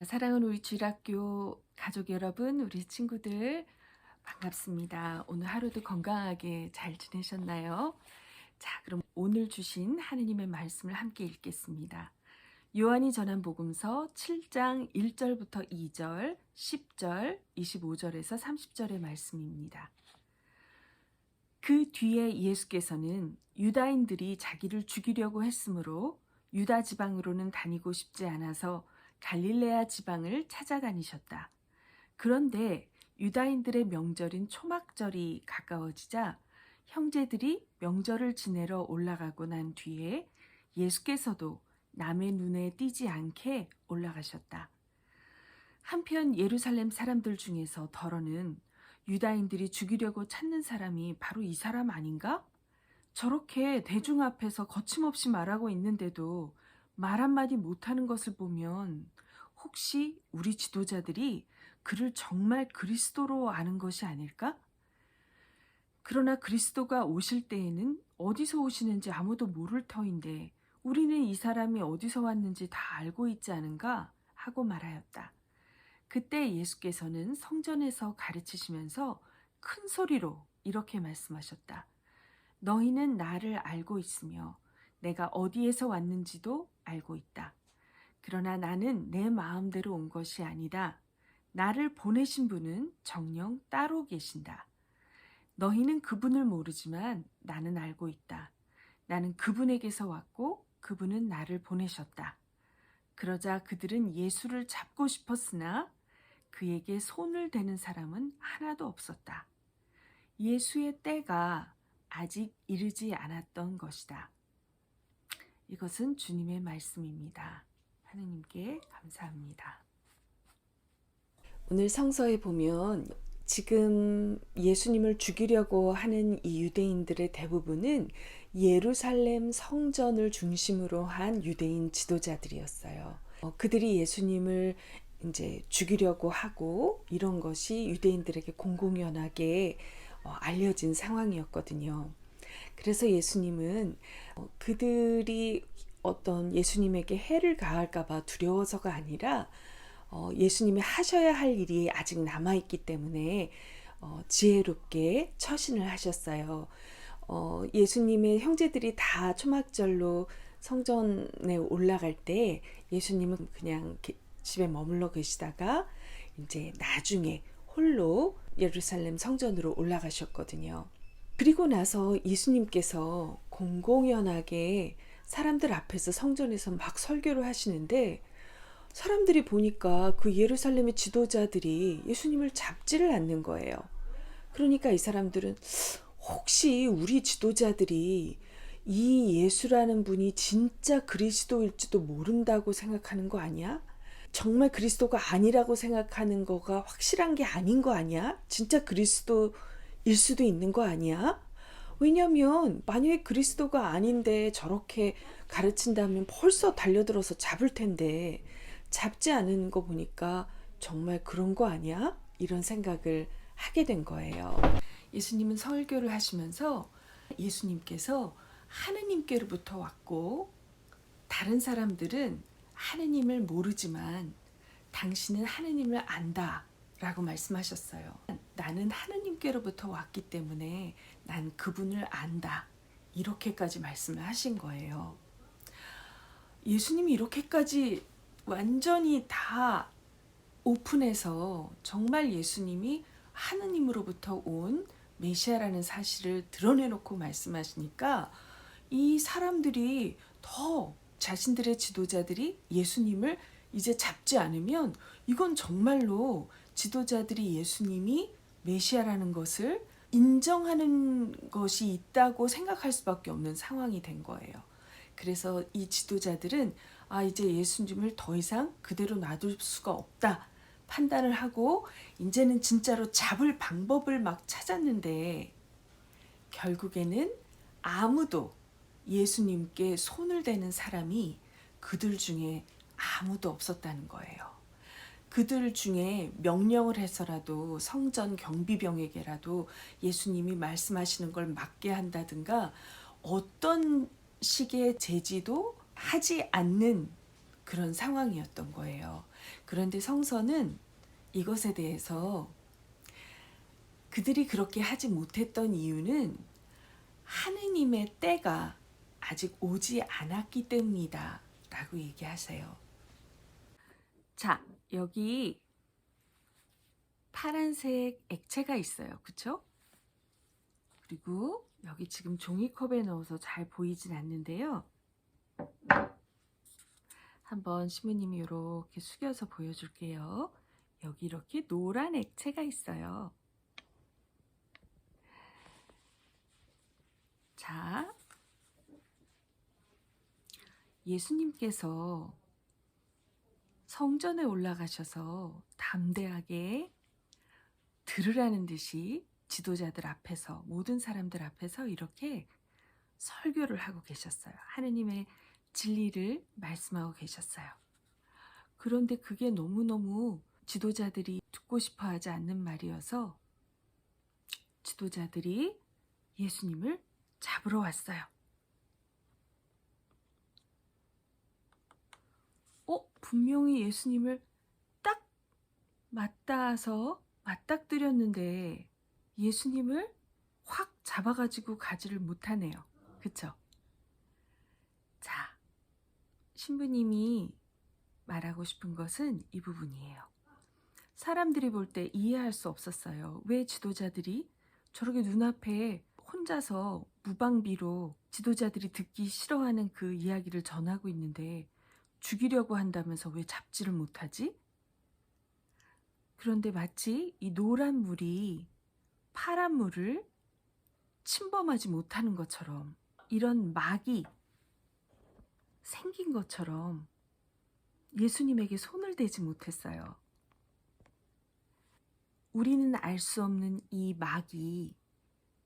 사랑하는 우리 주일학교 가족 여러분, 우리 친구들 반갑습니다. 오늘 하루도 건강하게 잘 지내셨나요? 자, 그럼 오늘 주신 하느님의 말씀을 함께 읽겠습니다. 요한이 전한 복음서 7장 1절부터 2절, 10절, 25절에서 30절의 말씀입니다. 그 뒤에 예수께서는 유다인들이 자기를 죽이려고 했으므로 유다 지방으로는 다니고 싶지 않아서 갈릴레아 지방을 찾아다니셨다. 그런데 유다인들의 명절인 초막절이 가까워지자 형제들이 명절을 지내러 올라가고 난 뒤에 예수께서도 남의 눈에 띄지 않게 올라가셨다. 한편 예루살렘 사람들 중에서 더러는 유다인들이 죽이려고 찾는 사람이 바로 이 사람 아닌가? 저렇게 대중 앞에서 거침없이 말하고 있는데도 말 한마디 못하는 것을 보면 혹시 우리 지도자들이 그를 정말 그리스도로 아는 것이 아닐까? 그러나 그리스도가 오실 때에는 어디서 오시는지 아무도 모를 터인데 우리는 이 사람이 어디서 왔는지 다 알고 있지 않은가? 하고 말하였다. 그때 예수께서는 성전에서 가르치시면서 큰 소리로 이렇게 말씀하셨다. 너희는 나를 알고 있으며 내가 어디에서 왔는지도 알고 있다. 그러나 나는 내 마음대로 온 것이 아니다. 나를 보내신 분은 정녕 따로 계신다. 너희는 그분을 모르지만 나는 알고 있다. 나는 그분에게서 왔고 그분은 나를 보내셨다. 그러자 그들은 예수를 잡고 싶었으나 그에게 손을 대는 사람은 하나도 없었다. 예수의 때가 아직 이르지 않았던 것이다. 이것은 주님의 말씀입니다. 하느님께 감사합니다. 오늘 성서에 보면 지금 예수님을 죽이려고 하는 이 유대인들의 대부분은 예루살렘 성전을 중심으로 한 유대인 지도자들이었어요. 그들이 예수님을 이제 죽이려고 하고 이런 것이 유대인들에게 공공연하게 알려진 상황이었거든요. 그래서 예수님은 그들이 어떤 예수님에게 해를 가할까봐 두려워서가 아니라 예수님이 하셔야 할 일이 아직 남아있기 때문에 지혜롭게 처신을 하셨어요. 예수님의 형제들이 다 초막절로 성전에 올라갈 때 예수님은 그냥 집에 머물러 계시다가 이제 나중에 홀로 예루살렘 성전으로 올라가셨거든요. 그리고 나서 예수님께서 공공연하게 사람들 앞에서 성전에서 막 설교를 하시는데 사람들이 보니까 그 예루살렘의 지도자들이 예수님을 잡지를 않는 거예요. 그러니까 이 사람들은 혹시 우리 지도자들이 이 예수라는 분이 진짜 그리스도일지도 모른다고 생각하는 거 아니야? 정말 그리스도가 아니라고 생각하는 거가 확실한 게 아닌 거 아니야? 진짜 그리스도일 수도 있는 거 아니야? 왜냐면 만약에 그리스도가 아닌데 저렇게 가르친다면 벌써 달려들어서 잡을 텐데 잡지 않은 거 보니까 정말 그런 거 아니야? 이런 생각을 하게 된 거예요. 예수님은 설교를 하시면서 예수님께서 하느님께로부터 왔고 다른 사람들은 하느님을 모르지만 당신은 하느님을 안다 라고 말씀하셨어요. 나는 하느님께로부터 왔기 때문에 난 그분을 안다. 이렇게까지 말씀을 하신 거예요. 예수님이 이렇게까지 완전히 다 오픈해서 정말 예수님이 하느님으로부터 온 메시아라는 사실을 드러내놓고 말씀하시니까 이 사람들이 더 자신들의 지도자들이 예수님을 이제 잡지 않으면 이건 정말로 지도자들이 예수님이 메시아라는 것을 인정하는 것이 있다고 생각할 수밖에 없는 상황이 된 거예요. 그래서 이 지도자들은 이제 예수님을 더 이상 그대로 놔둘 수가 없다 판단을 하고 이제는 진짜로 잡을 방법을 막 찾았는데 결국에는 아무도 예수님께 손을 대는 사람이 그들 중에 아무도 없었다는 거예요. 그들 중에 명령을 해서라도 성전 경비병에게라도 예수님이 말씀하시는 걸 맡게 한다든가 어떤 식의 제지도 하지 않는 그런 상황이었던 거예요. 그런데 성서는 이것에 대해서 그들이 그렇게 하지 못했던 이유는 하느님의 때가 아직 오지 않았기 때문이다 라고 얘기하세요. 자, 여기 파란색 액체가 있어요. 그쵸? 그리고 여기 지금 종이컵에 넣어서 잘 보이진 않는데요. 한번 신부님이 이렇게 숙여서 보여줄게요. 여기 이렇게 노란 액체가 있어요. 자, 예수님께서 성전에 올라가셔서 담대하게 들으라는 듯이 지도자들 앞에서, 모든 사람들 앞에서 이렇게 설교를 하고 계셨어요. 하느님의 진리를 말씀하고 계셨어요. 그런데 그게 너무너무 지도자들이 듣고 싶어 하지 않는 말이어서 지도자들이 예수님을 잡으러 왔어요. 분명히 예수님을 딱 맞닥뜨렸는데 예수님을 확 잡아가지고 가지를 못하네요. 그쵸? 자, 신부님이 말하고 싶은 것은 이 부분이에요. 사람들이 볼 때 이해할 수 없었어요. 왜 지도자들이 저렇게 눈앞에 혼자서 무방비로 지도자들이 듣기 싫어하는 그 이야기를 전하고 있는데 죽이려고 한다면서 왜 잡지를 못하지? 그런데 마치 이 노란 물이 파란 물을 침범하지 못하는 것처럼, 이런 막이 생긴 것처럼 예수님에게 손을 대지 못했어요. 우리는 알 수 없는 이 막이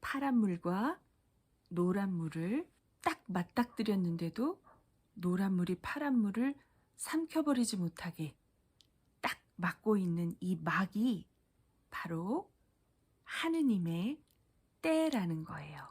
파란 물과 노란 물을 딱 맞닥뜨렸는데도 노란 물이 파란 물을 삼켜버리지 못하게 딱 막고 있는 이 막이 바로 하느님의 때라는 거예요.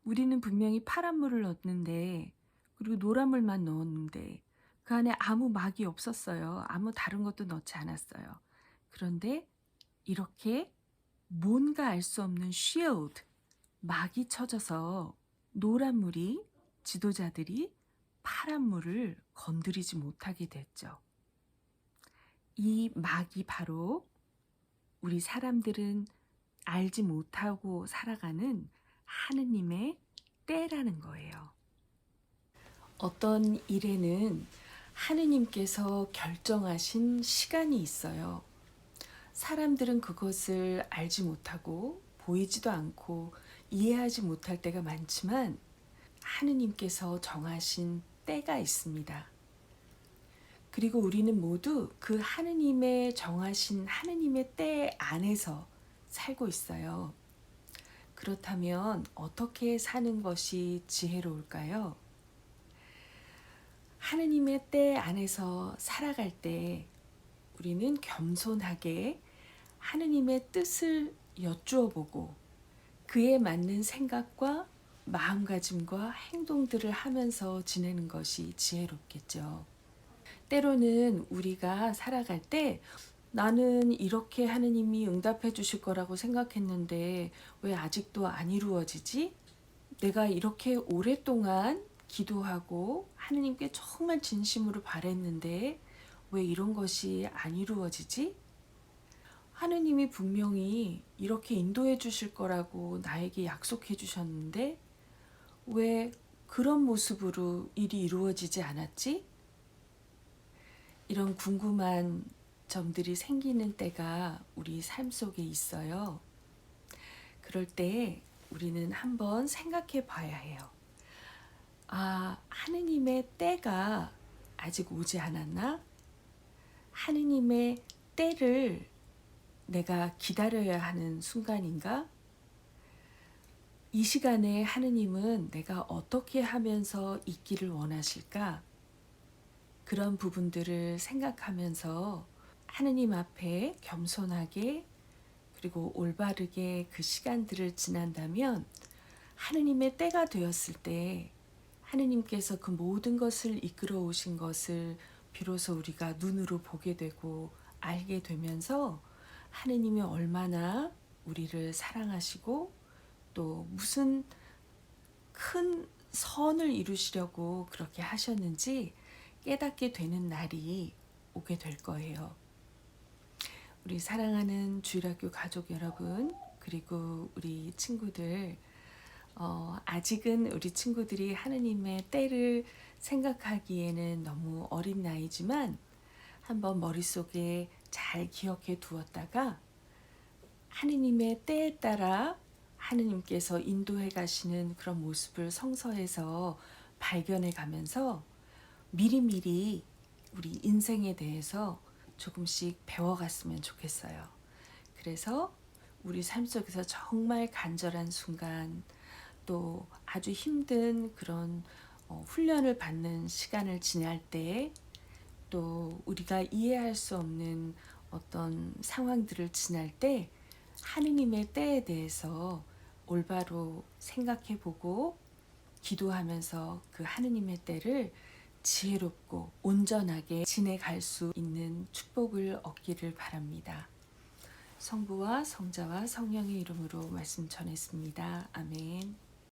우리는 분명히 파란 물을 넣었는데, 그리고 노란 물만 넣었는데 그 안에 아무 막이 없었어요. 아무 다른 것도 넣지 않았어요. 그런데 이렇게 뭔가 알 수 없는 shield, 막이 쳐져서 노란 물이, 지도자들이 파란 물을 건드리지 못하게 됐죠. 이 막이 바로 우리 사람들은 알지 못하고 살아가는 하느님의 때라는 거예요. 어떤 일에는 하느님께서 결정하신 시간이 있어요. 사람들은 그것을 알지 못하고 보이지도 않고 이해하지 못할 때가 많지만 하느님께서 정하신 때가 있습니다. 그리고 우리는 모두 그 하느님의 정하신 하느님의 때 안에서 살고 있어요. 그렇다면 어떻게 사는 것이 지혜로울까요? 하느님의 때 안에서 살아갈 때 우리는 겸손하게 하느님의 뜻을 여쭈어 보고 그에 맞는 생각과 마음가짐과 행동들을 하면서 지내는 것이 지혜롭겠죠. 때로는 우리가 살아갈 때 나는 이렇게 하느님이 응답해 주실 거라고 생각했는데 왜 아직도 안 이루어지지? 내가 이렇게 오랫동안 기도하고 하느님께 정말 진심으로 바랬는데 왜 이런 것이 안 이루어지지? 하느님이 분명히 이렇게 인도해 주실 거라고 나에게 약속해 주셨는데 왜 그런 모습으로 일이 이루어지지 않았지? 이런 궁금한 점들이 생기는 때가 우리 삶 속에 있어요. 그럴 때 우리는 한번 생각해 봐야 해요. 하느님의 때가 아직 오지 않았나? 하느님의 때를 내가 기다려야 하는 순간인가? 이 시간에 하느님은 내가 어떻게 하면서 있기를 원하실까? 그런 부분들을 생각하면서 하느님 앞에 겸손하게 그리고 올바르게 그 시간들을 지난다면 하느님의 때가 되었을 때 하느님께서 그 모든 것을 이끌어 오신 것을 비로소 우리가 눈으로 보게 되고 알게 되면서 하느님이 얼마나 우리를 사랑하시고 또 무슨 큰 선을 이루시려고 그렇게 하셨는지 깨닫게 되는 날이 오게 될 거예요. 우리 사랑하는 주일학교 가족 여러분, 그리고 우리 친구들, 아직은 우리 친구들이 하느님의 때를 생각하기에는 너무 어린 나이지만 한번 머릿속에 잘 기억해 두었다가 하느님의 때에 따라 하느님께서 인도해 가시는 그런 모습을 성서에서 발견해 가면서 미리미리 우리 인생에 대해서 조금씩 배워갔으면 좋겠어요. 그래서 우리 삶 속에서 정말 간절한 순간, 또 아주 힘든 그런 훈련을 받는 시간을 지날 때, 또 우리가 이해할 수 없는 어떤 상황들을 지날 때 하느님의 때에 대해서 올바로 생각해 보고 기도하면서 그 하느님의 때를 지혜롭고 온전하게 지내갈 수 있는 축복을 얻기를 바랍니다. 성부와 성자와 성령의 이름으로 말씀 전했습니다. 아멘.